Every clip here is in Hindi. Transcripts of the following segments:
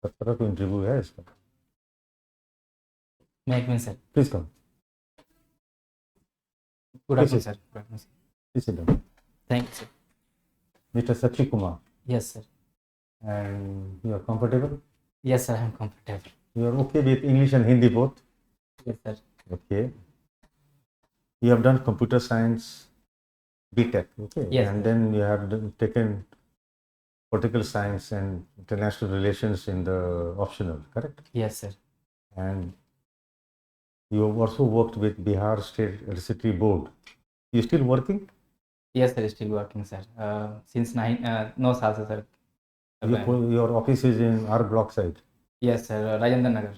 17 को इंटरव्यू है इसका। मैं एक minute sir. Please come. Good afternoon sir. Good afternoon sir. Please sit down. Thank you sir. Mister Sachi Kumar, yes sir. and you are comfortable? Yes sir, I am comfortable. You are okay with English and Hindi both? Yes sir. Okay. You have done computer science BTech, okay? Yes, And sir. then you have taken political science and international relations in the optional, correct? Yes sir. And you have also worked with Bihar State Electricity Board. You still working? Yes sir, still working sir. Since 9 साल से सर कर रहे हैं। Your office is in R Block side. Yes sir, Rajendra Nagar.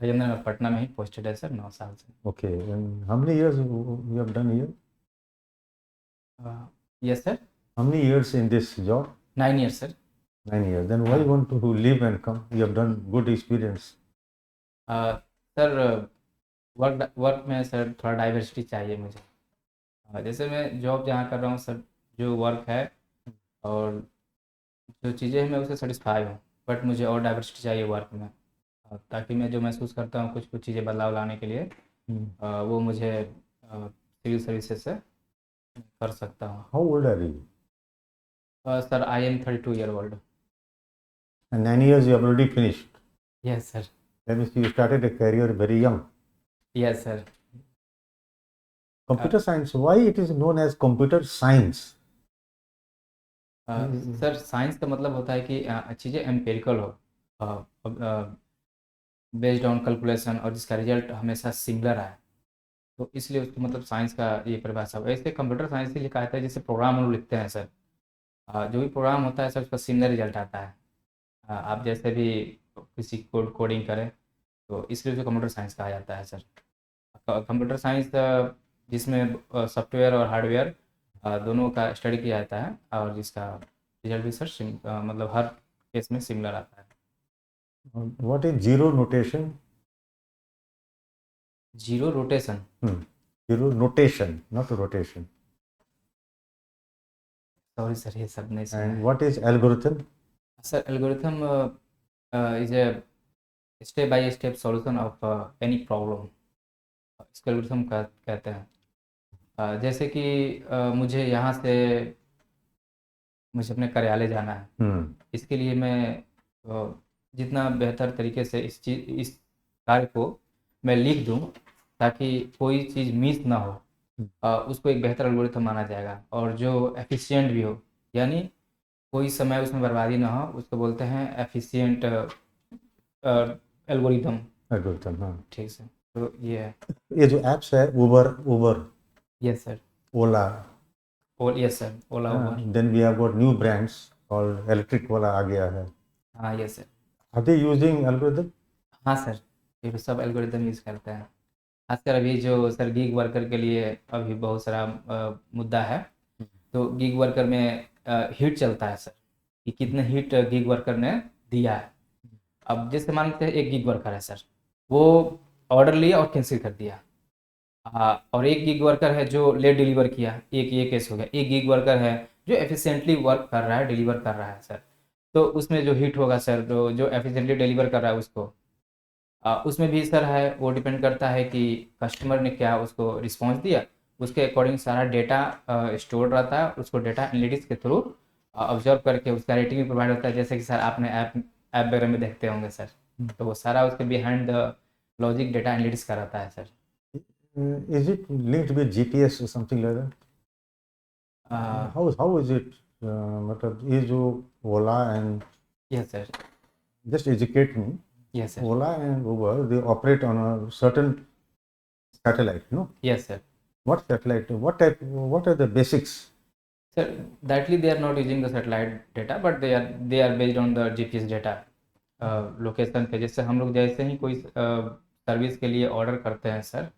Rajendra Nagar Patna में ही पोस्टेड है सर 9 साल से। Okay. And how many years you have done here? Yes sir. How many years in this job? 9 years sir. 9 years. Then why you want to leave and come? You have done good experience. Sir work में सर थोड़ा डाइवर्सिटी चाहिए मुझे। जैसे मैं जॉब जहाँ कर रहा हूँ सर, जो वर्क है और जो चीज़ें हैं मैं उससे सेटिस्फाई हूँ, बट मुझे और डाइवर्सिटी चाहिए वर्क में, ताकि मैं जो महसूस करता हूँ कुछ कुछ चीज़ें बदलाव लाने के लिए वो मुझे सिविल सर्विसेज से कर सकता हूँ। How old are you? Sir I am 32 year old. And 9 years you have already finished. Yes sir. That means you started a career very young. Yes sir. Computer science, why it is known as computer science? Sir science का मतलब होता है कि चीज़ें एम्पेरिकल हो, बेस्ड ऑन कैलकुलेशन, और जिसका रिजल्ट हमेशा सिमिलर आए, तो इसलिए उसको मतलब साइंस का ये परिभाषा। वैसे कंप्यूटर साइंस ही लिखा है जैसे प्रोग्राम हम लोग लिखते हैं सर, जो भी प्रोग्राम होता है सर उसका सिमिलर रिजल्ट आता है। आप जैसे भी किसी कोडिंग करें तो इसलिए उसको कंप्यूटर साइंस कहा जाता है सर। कंप्यूटर साइंस जिसमें सॉफ्टवेयर और हार्डवेयर दोनों का स्टडी किया जाता है, और जिसका रिजल्ट भी सर मतलब हर केस में सिमिलर आता है। What is zero notation? Zero rotation? Zero notation, not rotation. Sorry sir, ये सब नहीं सुना And है। what is algorithm? Sir algorithm is a step by step solution of any problem, इसको एल्गोरिथम कहते हैं। जैसे कि मुझे यहाँ से मुझे अपने कार्यालय जाना है, इसके लिए मैं जितना बेहतर तरीके से इस कार्य को मैं लिख दूँ ताकि कोई चीज़ मिस ना हो, उसको एक बेहतर एल्गोरिथम माना जाएगा, और जो एफिशिएंट भी हो, यानी कोई समय उसमें बर्बादी ना हो, उसको बोलते हैं एफिशिएंट एल्गोरिथम। Algorithm, हाँ। ठीक है, तो ये है। ये जो एप्स है, Uber, yes sir. Ola, yes sir, Ola, Uber. then we have got new brands called electric वाला आ गया है। हाँ yes sir. Are they using algorithm? हाँ सर, ये तो सब एल्गोरिथम यूज़ करते हैं। खासकर अभी जो सर गिग वर्कर के लिए अभी बहुत सारा मुद्दा है, तो गिग वर्कर में हीट चलता है सर, कि कितने हीट गिग वर्कर ने दिया है। अब जैसे मान लेते हैं एक गिग वर्कर है सर, वो ऑर्डर लिया और कैंसिल कर दिया, और एक गिग वर्कर है जो लेट डिलीवर किया, एक ये केस हो गया। एक गिग वर्कर है जो एफिशिएंटली वर्क कर रहा है, डिलीवर कर रहा है सर, तो उसमें जो हिट होगा सर, जो एफिशिएंटली डिलीवर कर रहा है उसको, उसमें भी सर है, वो डिपेंड करता है कि कस्टमर ने क्या उसको रिस्पॉन्स दिया, उसके अकॉर्डिंग सारा डेटा स्टोर रहता है, उसको डेटा एनालिटिक्स के थ्रू ऑब्जर्व करके उसका रेटिंग भी प्रोवाइड होता है। जैसे कि सर आपने ऐप वगैरह में देखते होंगे सर, तो वो सारा उसके behind the logic data analytics का रहता है sir. Is it linked with GPS or something like that? How is it? मतलब ये जो ओला and yes sir. just educate me. Yes sir. Ola and Uber, they operate on a certain satellite, no? Yes sir. What satellite? What type? What are the basics? Sir, directly they are not using the satellite data, but they are based on the GPS data, location पे। जैसे हम लोग जैसे ही कोई सर्विस के लिए ऑर्डर करते हैं सर,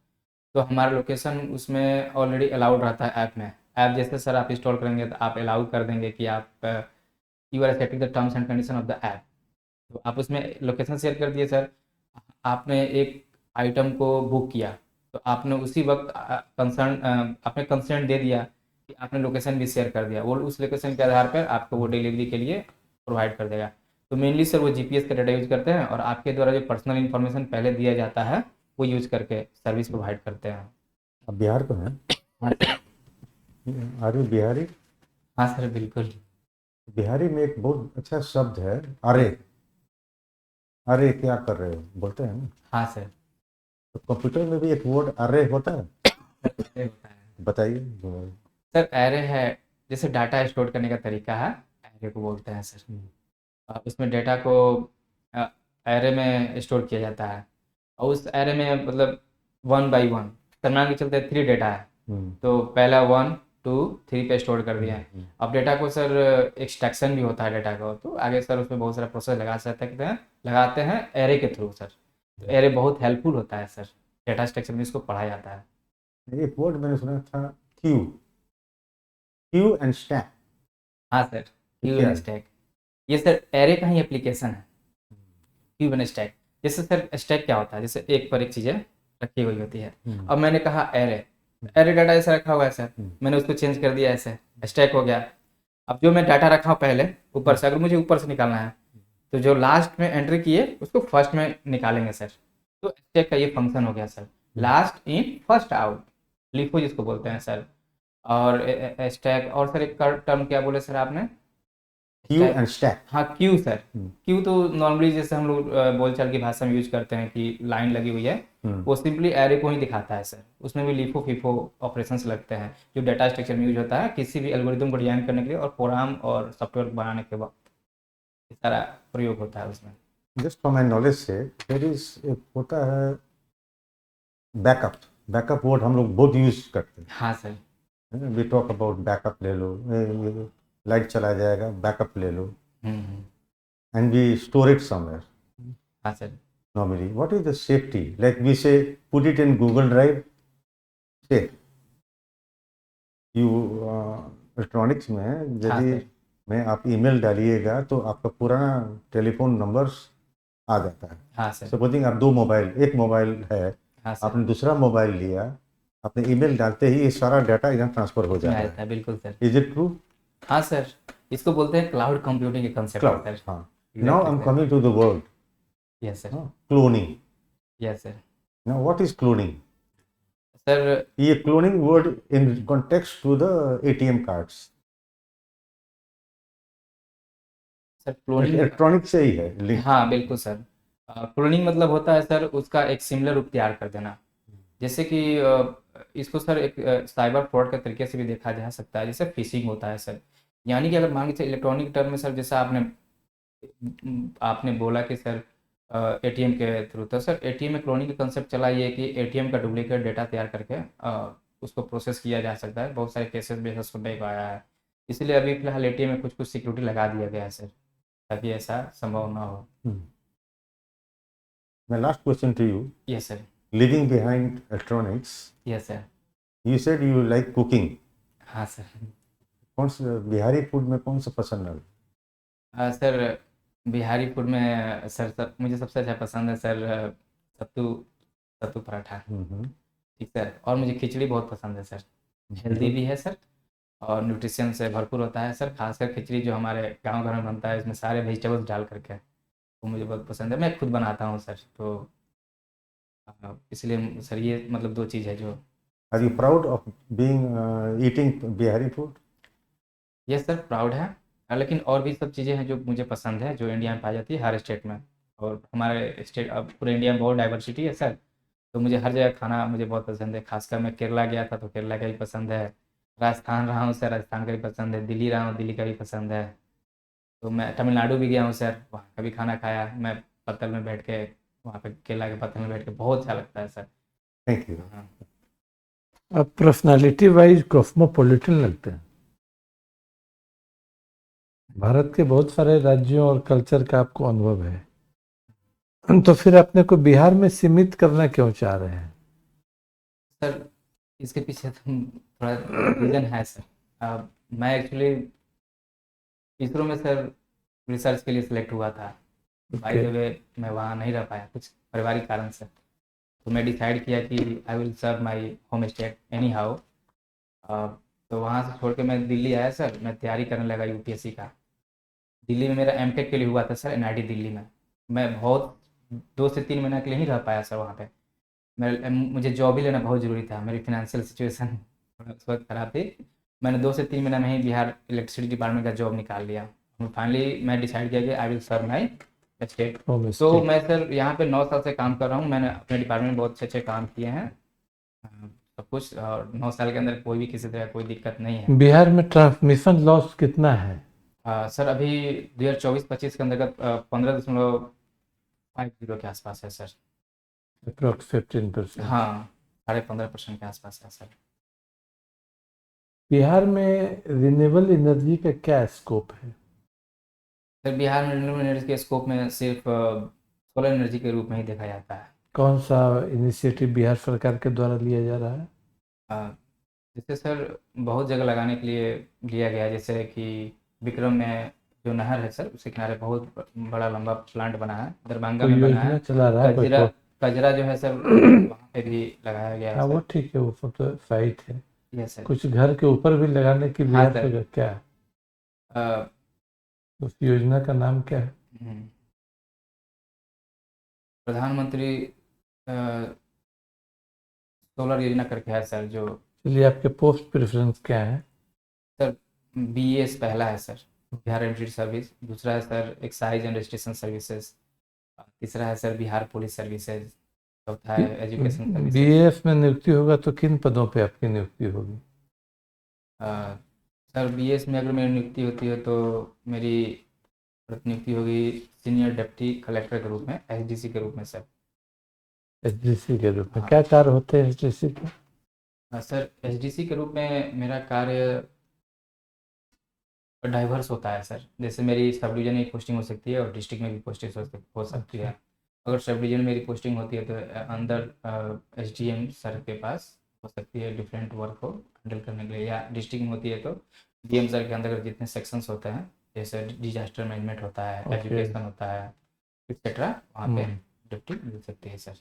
तो हमारा लोकेशन उसमें ऑलरेडी अलाउड रहता है ऐप में। ऐप जैसे सर आप इंस्टॉल करेंगे तो आप अलाउ कर देंगे कि आप you are accepting the terms and condition of the app, तो आप उसमें लोकेशन शेयर कर दिए सर। आपने एक आइटम को बुक किया, तो आपने उसी वक्त आपने कंसेंट दे दिया कि आपने लोकेशन भी शेयर कर दिया, वो उस लोकेशन के आधार पर आपको वो डिलीवरी के लिए प्रोवाइड कर देगा। तो मेनली सर वो जीपीएस का डाटा यूज करते हैं और आपके द्वारा जो पर्सनल इन्फॉर्मेशन पहले दिया जाता है वो यूज करके सर्विस प्रोवाइड करते हैं। आप बिहार को हैं? हाँ सर। Are you Bihari? हाँ सर बिल्कुल। बिहारी में एक बहुत अच्छा शब्द है, अरे। अरे क्या कर रहे हो बोलते हैं ना। हाँ सर। तो कंप्यूटर में भी एक वर्ड अरे होता है, सर होता है बताइए। सर। एरे है जैसे डाटा स्टोर करने का तरीका है, एरे को बोलते हैं सर। उसमें डेटा को एरे में स्टोर किया जाता है और उस एरे में मतलब वन बाई वन, सर मान के चलते 3 डेटा है हम्म, तो पहला 1 2 3 पे स्टोर कर दिया है। हम्म, अब डेटा को सर एक्सट्रैक्शन भी होता है डेटा को, तो आगे सर उसमें बहुत सारा प्रोसेस लगा सकते हैं, लगाते हैं एरे के थ्रू सर। तो एरे बहुत हेल्पफुल होता है सर, डेटा स्ट्रक्चर में इसको पढ़ा जाता है। एक वर्ड मैंने सुना था, क्यू। Q and stack. हाँ सर। क्यू क्या एंड है? स्टैक, ये सर एरे का ही एप्लीकेशन है। क्यू एंड स्टैक, जैसे सर स्टैक क्या होता है, जैसे एक पर एक चीज़ें रखी हुई होती है। अब मैंने कहा एरे, एरे डाटा ऐसा रखा हुआ है सर, मैंने उसको चेंज कर दिया ऐसे, स्टैक हो गया। अब जो मैं डाटा रखा हूँ पहले ऊपर से, अगर मुझे ऊपर से निकालना है तो जो लास्ट में एंट्री किए उसको फर्स्ट में निकालेंगे सर। तो स्टैक का ये फंक्शन हो गया sir, last in first out, LIFO जिसको बोलते हैं सर। और स्टैक, और सर एक टर्म क्या बोले सर आपने? Queue stack. And stack. हाँ क्यू सर। क्यू तो नॉर्मली जैसे हम लोग बोलचाल की भाषा में यूज करते हैं कि लाइन लगी हुई है, वो सिंपली एरे को ही दिखाता है सर। उसमें भी लिफो फिफो ऑपरेशंस लगते हैं जो डाटा स्ट्रक्चर में यूज होता है किसी भी एल्गोरिदम को डिजाइन करने के लिए और प्रोग्राम और सॉफ्टवेयर बनाने के वक्त इस सारा प्रयोग होता है उसमें। जस्ट फॉर माई नॉलेज से, देर इज एक होता है बैकअप। बैकअप वर्ड हम लोग बहुत यूज करते हाँ सर। हैं। वी टॉक अबाउट बैकअप, ले लो, लाइट चला जाएगा, बैकअप ले लो, hmm. And we store it somewhere. हाँ sir. Normally, what is the safety? Like we say, put it in Google Drive, safe. You electronics में हाँ यदि सर। में आप ईमेल डालिएगा तो आपका पुराना टेलीफोन नंबर्स आ जाता है। हाँ सर। सपोजिंग आप एक मोबाइल है, हाँ सर। आपने दूसरा मोबाइल लिया, आपने ईमेल डालते ही ये सारा डाटा यहाँ ट्रांसफर हो इसमें आ जाता जाता है। है बिल्कुल सर। Is it true? हाँ सर, इसको बोलते हैं क्लाउड कंप्यूटिंग के कंसेप्ट क्लाउड, है सर। हाँ। Now I exactly am sir. Coming to the word yes sir. Cloning. Yes sir. Now what is cloning? Sir ये cloning word in context to the ATM cards, sir cloning, electronic से ही है लिंक। हाँ बिल्कुल सर। क्लोनिंग मतलब होता है सर उसका एक सिमिलर रूप तैयार कर देना। जैसे कि इसको सर एक साइबर फ्रॉड के तरीके से भी देखा जा सकता है, जैसे फिशिंग होता है सर। यानी कि अगर मान लीजिए इलेक्ट्रॉनिक टर्म में सर, जैसा आपने बोला कि सर एटीएम के थ्रू, तो सर एटीएम में क्लोनिंग का कंसेप्ट चला ये कि एटीएम का डुप्लीकेट डेटा तैयार करके उसको प्रोसेस किया जा सकता है। बहुत सारे केसेस बेसिस सुनने को आया है, इसलिए अभी फिलहाल एटीएम में कुछ कुछ सिक्योरिटी लगा दिया गया है सर, ताकि ऐसा संभव ना हो। My last question to you, yes sir. leaving behind electronics, yes sir. you said you like cooking. हाँ सर। कौन सा बिहारी फूड में कौन सा पसंद है? सर बिहारी फूड में सर मुझे सबसे अच्छा पसंद है सर सत्तू, सत्तू पराठा। ठीक सर, और मुझे खिचड़ी बहुत पसंद है सर। हेल्दी भी है सर और न्यूट्रिशन से भरपूर होता है सर। खासकर खिचड़ी जो हमारे गांव घर में बनता है, इसमें सारे वेजिटेबल्स डाल करके, वो मुझे बहुत पसंद है। मैं खुद बनाता हूँ सर, तो इसलिए सर ये मतलब 2 चीज़ है जो। Are you proud of being eating Bihari food? Yes sir proud है। लेकिन और भी सब चीज़ें हैं जो मुझे पसंद है, जो इंडिया में पाई जाती है हर स्टेट में। और हमारे स्टेट, अब पूरे इंडिया में बहुत डाइवर्सिटी है सर, तो मुझे हर जगह खाना मुझे बहुत पसंद है। खासकर मैं केरला गया था तो केरला का भी पसंद है, राजस्थान रहा हूँ सर, राजस्थान का भी पसंद है, दिल्ली रहा हूँ, दिल्ली का भी पसंद है। तो मैं तमिलनाडु भी गया हूँ सर, वहाँ का भी खाना खाया मैं। पत्तल में बैठ के, वहाँ पे केला के पत्तल में बैठ के बहुत अच्छा लगता है सर। Thank you. हाँ अब पर्सनालिटी वाइज कॉस्मोपॉलिटन लगते हैं। भारत के बहुत सारे राज्यों और कल्चर का आपको अनुभव है, तो फिर अपने को बिहार में सीमित करना क्यों चाह रहे हैं? सर, इसके पीछे तो थोड़ा रीज़न है सर। मैं एक्चुअली इसरो में सर रिसर्च के लिए सिलेक्ट हुआ था। बाय द वे मैं वहाँ नहीं रह पाया कुछ पारिवारिक कारण से, तो मैं डिसाइड किया कि I will serve my home state anyhow. तो वहाँ से छोड़ के मैं दिल्ली आया सर, मैं तैयारी करने लगा यूपीएससी का। दिल्ली में मेरा एमटेक के लिए हुआ था सर, एनआईटी दिल्ली में। मैं बहुत 2 से 3 महीने के लिए नहीं रह पाया सर वहाँ पे। मुझे जॉब ही लेना बहुत ज़रूरी था, मेरी फाइनेंशियल सिचुएशन उस वक्त ख़राब थी। मैंने 2 से 3 महीने में ही बिहार इलेक्ट्रिसिटी डिपार्टमेंट का जॉब निकाल लिया। फाइनली मैं डिसाइड किया कि I will serve my state. Home तो स्टेट। मैं सर यहाँ पे 9 साल से काम कर रहा हूँ। मैंने अपने डिपार्टमेंट में बहुत अच्छे अच्छे काम किए हैं, सब कुछ, और 9 साल के अंदर कोई भी किसी तरह कोई दिक्कत नहीं है। बिहार में ट्रांसमिशन लॉस कितना है? सर अभी 2024-25 के अंतर्गत 15.50 के आसपास है सर। अप्रोक्स 15%। हाँ, 15.5% के आसपास है सर। बिहार में रिन्यूएबल एनर्जी का क्या स्कोप है? सर बिहार में रिन्यूएबल एनर्जी के स्कोप में सिर्फ सोलर एनर्जी के रूप में ही देखा जाता है। कौन सा इनिशिएटिव बिहार सरकार के द्वारा लिया जा रहा है? जैसे सर बहुत जगह लगाने के लिए लिया गया है, जैसे कि विक्रम में जो नहर है सर, उसके किनारे बहुत बड़ा लंबा प्लांट बना है, दरभंगा कोई में बना योजना है। चला रहा है कोई कजरा तो? कजरा जो है सर वहाँ पे भी लगाया गया है हाँ, वो सर। ठीक है, वो सब तो साइट है। Yes sir. कुछ घर के ऊपर भी लगाने की हाँ बिहार सर। सरकार क्या है? अ, उस योजना का नाम क्या है? हम्म, प्रधानमंत्री सोलर योजना करके है सर जो। चलिए, आपके पोस्ट प्रेफरेंस क्या है? सर बीएस पहला है सर, बिहार इलेक्ट्रिसिटी सर्विस। दूसरा है sir excise and registration services. तीसरा है सर बिहार पुलिस सर्विसेज। चौथा है एजुकेशन सर्विसेज। बीएएफ में नियुक्ति होगा तो किन पदों पे आपकी नियुक्ति होगी? सर बीएस में अगर मेरी नियुक्ति होती है तो मेरी नियुक्ति होगी सीनियर डिप्टी कलेक्टर के रूप में, एसडीसी के रूप में सर। एसडीसी के रूप में हाँ। क्या कार्य होते हैं एसडीसी के? सर एसडीसी के रूप में मेरा कार्य डाइवर्स होता है सर। जैसे मेरी सब डिवीजन में पोस्टिंग हो सकती है और डिस्ट्रिक्ट में भी पोस्टिंग हो सकती है। अगर सब डिवीजन में मेरी पोस्टिंग होती है तो अंदर एसडीएम सर के पास हो सकती है डिफरेंट वर्क को हैंडल करने के लिए, या डिस्ट्रिक्ट में होती है तो डीएम सर के अंदर जितने सेक्शंस होते हैं, जैसे डिजास्टर मैनेजमेंट होता है, Okay. एजुकेशन होता है, एक्सेट्रा, वहाँ पे हम्म। ड्यूटी मिल सकती है सर।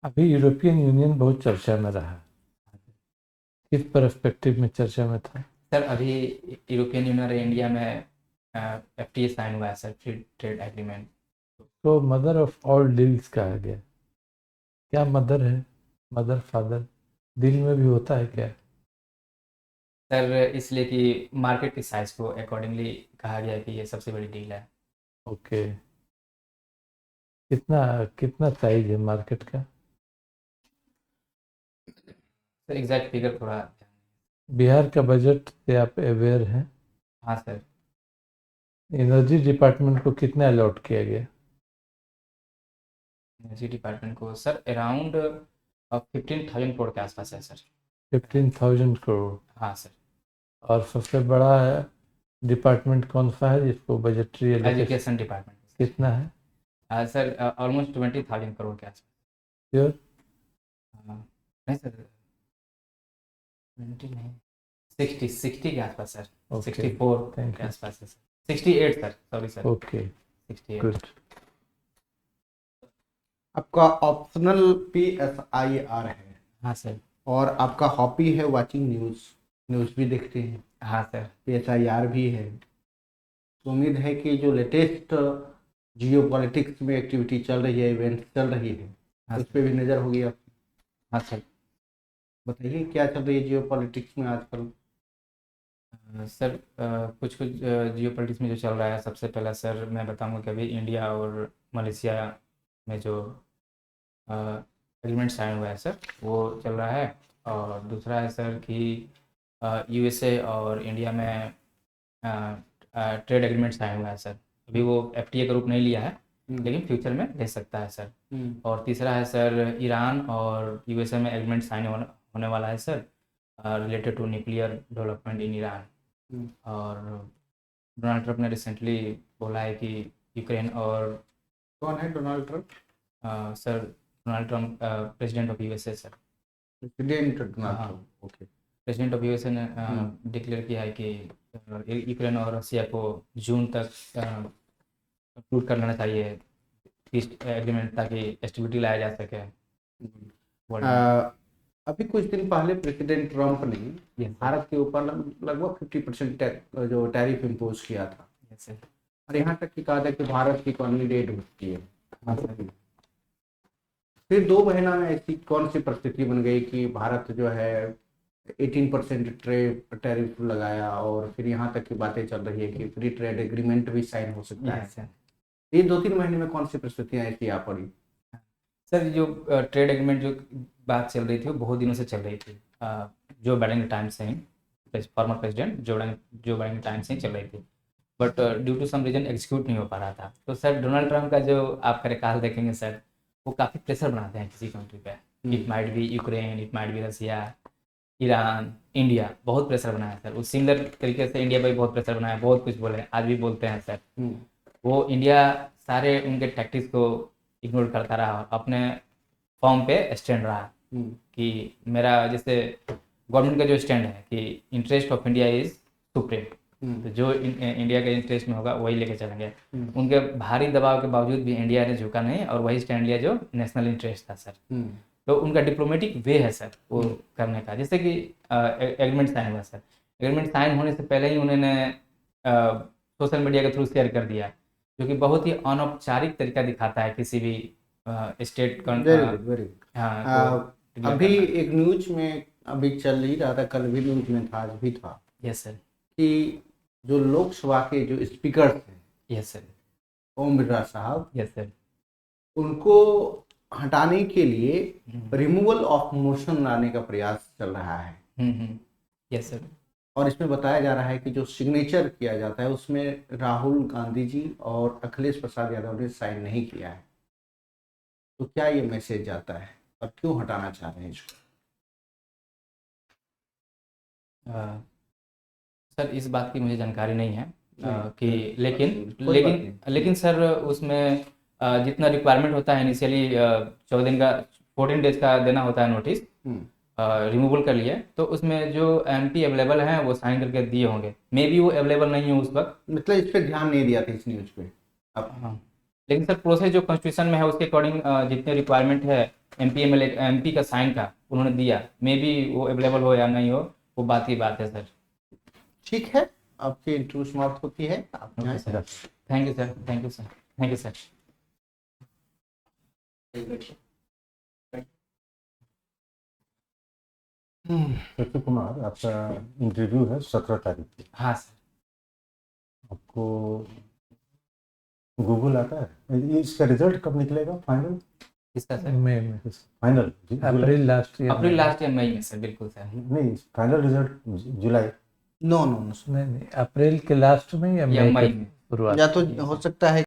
अभी यूरोपियन यूनियन बहुत चर्चा में रहा, किस पर्सपेक्टिव में चर्चा में था? सर अभी यूरोपियन यूनियन और इंडिया में एफटीए साइन हुआ है सर, फ्री ट्रेड एग्रीमेंट। तो मदर ऑफ ऑल डील्स कहा गया। क्या मदर है? मदर फादर दिल में भी होता है क्या? सर इसलिए कि मार्केट की साइज को अकॉर्डिंगली कहा गया है कि ये सबसे बड़ी डील है। ओके। कितना कितना साइज है मार्केट का? सर एग्जैक्ट फिगर थोड़ा। बिहार का बजट से आप अवेयर हैं? हाँ सर। एनर्जी डिपार्टमेंट को कितना अलॉट किया गया? एनर्जी डिपार्टमेंट को सर अराउंड 15,000 करोड़ के आसपास है सर। 15,000 करोड़। हाँ सर। और सबसे बड़ा डिपार्टमेंट कौन सा है जिसको बजटरी एलोकेशन एजुकेशन डिपार्टमेंट कितना है? सर ऑलमोस्ट 20,000 करोड़ के आसपास। श्योर? नहीं सर, 20 नहीं, 60 के आसपास सर। Okay, 64 thank के you. आसपास है sir. 68 sir, sorry sir, okay, 68। Good. आपका ऑप्शनल PSIR है हाँ सर। और आपका हॉबी है वाचिंग न्यूज़ भी देखते हैं, हाँ सर। PSIR भी है। तो उम्मीद है कि जो लेटेस्ट जियो पॉलिटिक्स में एक्टिविटी चल रही है, इवेंट चल रही है, हाँ उस सर। पर भी नज़र होगी आप। हाँ सर। बताइए क्या चल रही है जियो पॉलिटिक्स में आजकल? सर कुछ कुछ जियो पॉलिटिक्स में जो चल रहा है, सबसे पहला सर मैं बताऊंगा कि अभी इंडिया और मलेशिया में जो एग्रीमेंट साइन हुआ है सर, वो चल रहा है। और दूसरा है सर कि यूएसए और इंडिया में ट्रेड एग्रीमेंट साइन हुआ है सर। अभी वो एफटीए का रूप नहीं लिया है, लेकिन फ्यूचर में ले सकता है सर। और तीसरा है सर ईरान और यूएसए में एग्रीमेंट साइन होने वाला है sir, related to nuclear development in Iran. और डोनाल्ड ट्रंप ने रिसेंटली बोला है कि यूक्रेन और कौन है Donald Trump? Sir Donald Trump president of USA sir. President Donald हाँ। Trump, okay. President of USA ने डिक्लेयर किया है कि यूक्रेन और रसिया को जून तक कंक्लूड कर लेना चाहिए पीस एग्रीमेंट, ताकि स्टेबिलिटी लाया जा सके वर्ल्ड में। अभी कुछ दिन पहले प्रेसिडेंट ट्रंप ने Yes, sir. भारत के ऊपर लगभग 50% जो टैरिफ इम्पोज किया था, Yes, sir. और यहाँ तक कि कहा था कि भारत की इकोनॉमी डेड हो चुकी है। हाँ, sir. फिर 2 महीना में ऐसी कौन सी परिस्थिति बन गई कि भारत जो है 18% टैरिफ लगाया, और फिर यहाँ तक की बातें चल रही है कि फ्री ट्रेड एग्रीमेंट भी साइन हो सकता है। Yes, sir. ये 2-3 महीने में कौन सी परिस्थितियां ऐसी आ पड़ी? सर जो ट्रेड एग्रीमेंट जो बात चल रही थी वो बहुत दिनों से चल रही थी। जो बाइडेन के टाइम से ही, फॉर्मर प्रेसिडेंट जो बाइडेन के टाइम से ही चल रही थी, but due to some reason execute नहीं हो पा रहा था। तो सर डोनाल्ड ट्रंप का जो आप कार्यकाल देखेंगे सर, वो काफ़ी प्रेशर बनाते हैं किसी कंट्री पे। It might be Ukraine, it might be Russia, Iran, India, बहुत प्रेशर बनाया सर। उस सिमिलर तरीके से इंडिया पर भी बहुत प्रेशर बनाया, बहुत कुछ बोले, आज भी बोलते हैं सर। वो इंडिया सारे उनके टैक्टिक्स को इग्नोर करता रहा, अपने फॉर्म पे स्टैंड रहा कि मेरा जैसे गवर्नमेंट का जो स्टैंड है कि interest of India is supreme, तो जो इंडिया के इंटरेस्ट में होगा वही लेके चलेंगे। उनके भारी दबाव के बावजूद भी इंडिया ने झुका नहीं और वही स्टैंड लिया जो नेशनल इंटरेस्ट था सर। तो उनका डिप्लोमेटिक वे है सर वो करने का। जैसे कि एग्रीमेंट साइन हुआ सर, एग्रीमेंट साइन होने से पहले ही उन्होंने सोशल मीडिया के थ्रू शेयर कर दिया, जो कि बहुत ही अनौपचारिक तरीका दिखाता है किसी भी स्टेट वेरी गुड। हाँ। तो अभी एक न्यूज में अभी चल ही रहा था, कल भी न्यूज में था, आज भी था, यस सर, कि जो लोकसभा के जो स्पीकर थे यस सर, ओम बिरला साहब, यस सर, उनको हटाने के लिए रिमूवल ऑफ मोशन लाने का प्रयास चल रहा है। Yes sir. और इसमें बताया जा रहा है कि जो सिग्नेचर किया जाता है उसमें राहुल गांधी जी और अखिलेश प्रसाद यादव ने साइन नहीं किया है। तो क्या ये मैसेज जाता है और क्यों हटाना चाह रहे हैं इसको? सर इस बात की मुझे जानकारी नहीं है कि लेकिन कोई बात नहीं। लेकिन सर उसमें जितना रिक्वायरमेंट होता है इनिशियली 14 दिन का 14 डेज का देना होता है नोटिस रिमूवल कर लिए, तो उसमें जो एमपी अवेलेबल हैं वो साइन करके दिए होंगे। मे बी वो अवेलेबल नहीं हो उस वक्त, मतलब इस पर ध्यान नहीं दिया था इस न्यूज पे। अब हाँ। लेकिन सर प्रोसेस जो कॉन्स्टिट्यूशन में है उसके अकॉर्डिंग जितने रिक्वायरमेंट है एमपी का साइन का उन्होंने दिया। मे बी वो अवेलेबल हो या नहीं हो, वो बात की बात है सर। ठीक है, आपकी इंटरव्यू समाप्त होती है। आप okay sir, thank you sir, thank you sir, thank you sir. सत्य कुमार, आपका इंटरव्यू है 17 तारीख को। हाँ सर। आपको गूगल आता है? इसका रिजल्ट कब निकलेगा फाइनल? किसका सर? मई में, फाइनल अप्रैल लास्ट ईयर, अप्रैल लास्ट या मई में सर, बिल्कुल सर। नहीं, फाइनल रिजल्ट जुलाई। नो, नहीं, अप्रैल के लास्ट में या या मई मई के में। शुरुआत या तो हो सकता है